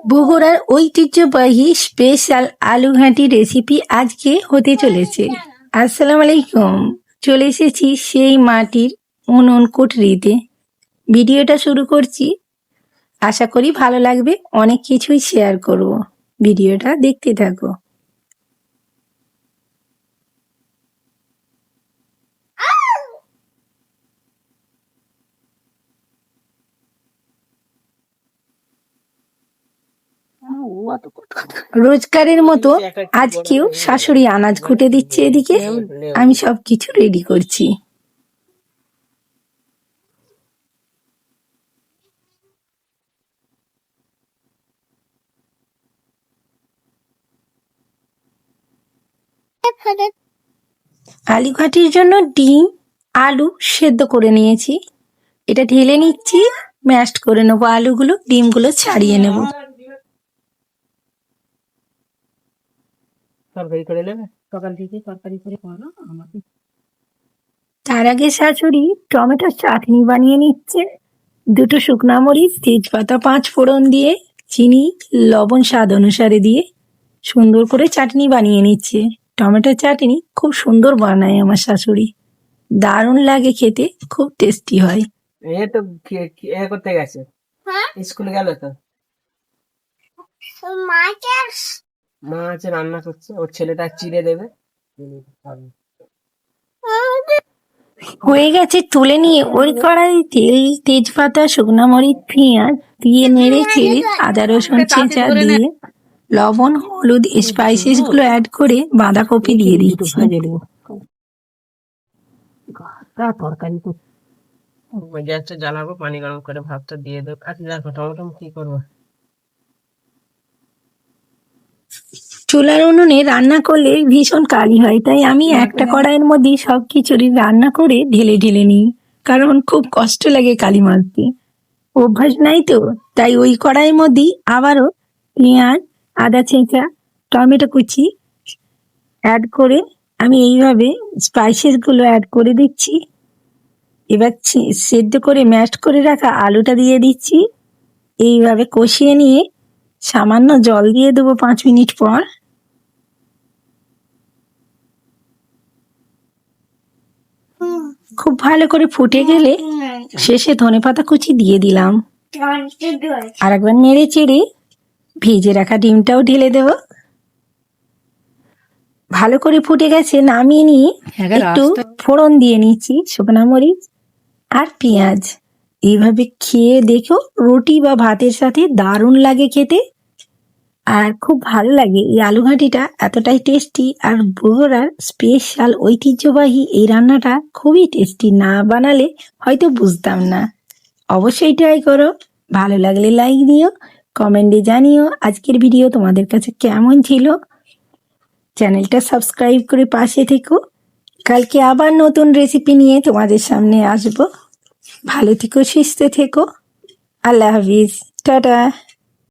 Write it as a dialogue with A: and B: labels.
A: বগুড়ার ঐতিহ্যবাহী স্পেশাল আলু ঘাঁটি রেসিপি আজকে হতে চলেছে। আসসালামু আলাইকুম। চলে এসেছি সেই মাটির উনুন কুঠরিতে। ভিডিওটা শুরু করছি, আশা করি ভালো লাগবে। অনেক কিছুই শেয়ার করব, ভিডিওটা দেখতে থাকো। রোজকারের মতো আজকেও শাশুড়ি আনাজ কুটে দিচ্ছে এদিকে, আমি সবকিছু রেডি করছি। আলু ঘাটির জন্য ডিম আলু সেদ্ধ করে নিয়েছি, এটা ঢেলে নিচ্ছি। ম্যাশড করে নেবো আলুগুলো, ডিমগুলো ছাড়িয়ে নেব।
B: তরকারি করে নেবে, সকাল থেকে তরকারি করে করো আমাকে।
A: তার আগে শাশুড়ি টমেটোর চাটনি বানিয়ে নিচ্ছে। দুটো শুকনা মরিচ, তেজপাতা, 5 ফোড়ন দিয়ে, চিনি, লবণ স্বাদ অনুসারে দিয়ে সুন্দর করে চাটনি বানিয়ে নিচ্ছে। টমেটোর চাটনি খুব সুন্দর বানায় আমার শাশুড়ি, দারুণ লাগে খেতে, খুব টেস্টি হয়।
B: এ তো করতে গেছে, স্কুলে গেল তো। মা আছে রান্না করছে, ওর ছেলেটা চিড়ে দেবে।
A: হয়ে গেছে, তুলে নিয়ে ওই কড়াই তেল, তেজপাতা, শুকনো মরিচ, পেঁয়াজ দিয়ে নেড়ে চেড়ে আদা রসুন ছেঁচা দিয়ে লবণ, হলুদ, স্পাইসেস গুলো অ্যাড করে বাঁধাকপি দিয়ে দিচ্ছি।
B: তরকারি তো গ্যাসটা জ্বালাবো, পানি গরম করে ভাতটা দিয়ে দেবো। আচ্ছা দেখো টমেটো কি করবো।
A: চুলার উনুনে রান্না করলে ভীষণ কালি হয়, তাই আমি একটা কড়াইয়ের মধ্যে সব খিচুড়ি রান্না করে ঢেলে ঢেলে নিই, কারণ খুব কষ্ট লাগে কালি মারতে, অভ্যাস নাই তো। তাই ওই কড়াইয়ের মধ্যেই আবারও পেঁয়াজ, আদা ছেঁচা, টমেটো কুচি অ্যাড করে আমি এইভাবে স্পাইসেস গুলো অ্যাড করে দিচ্ছি। এবার সেদ্ধ করে ম্যাশ করে রাখা আলুটা দিয়ে দিচ্ছি। এইভাবে কষিয়ে নিয়ে সামান্য জল দিয়ে দেবো 5 মিনিট পর। খুব ভালো করে ফুটে গেলে শেষে ধনেপাতা কুচি দিয়ে দিলাম। আর একবার নেড়ে চেড়ে ভেজে রাখা ডিমটাও ঢেলে দেব। ভালো করে ফুটে গেছে, নামিয়ে নিয়ে একটু ফোড়ন দিয়ে নিচ্ছি, শুকনা মরিচ আর পেঁয়াজ। এইভাবে খেয়ে দেখো, রুটি বা ভাতের সাথে দারুণ লাগে খেতে, আর খুব ভালো লাগে। এই আলু ঘাঁটিটা এতটাই টেস্টি, আর বগুড়ার স্পেশাল ঐতিহ্যবাহী এই রান্নাটা খুবই টেস্টি, না বানালে হয়তো বুঝতাম না। অবশ্যই ট্রাই করো, ভালো লাগলে লাইক দিও, কমেন্টে জানিও আজকের ভিডিও তোমাদের কাছে কেমন ছিল। চ্যানেলটা সাবস্ক্রাইব করে পাশে থেকো, কালকে আবার নতুন রেসিপি নিয়ে তোমাদের সামনে আসবো। ভালো থেকো, সুস্থ থেকো, আল্লাহ হাফিজ, টাটা।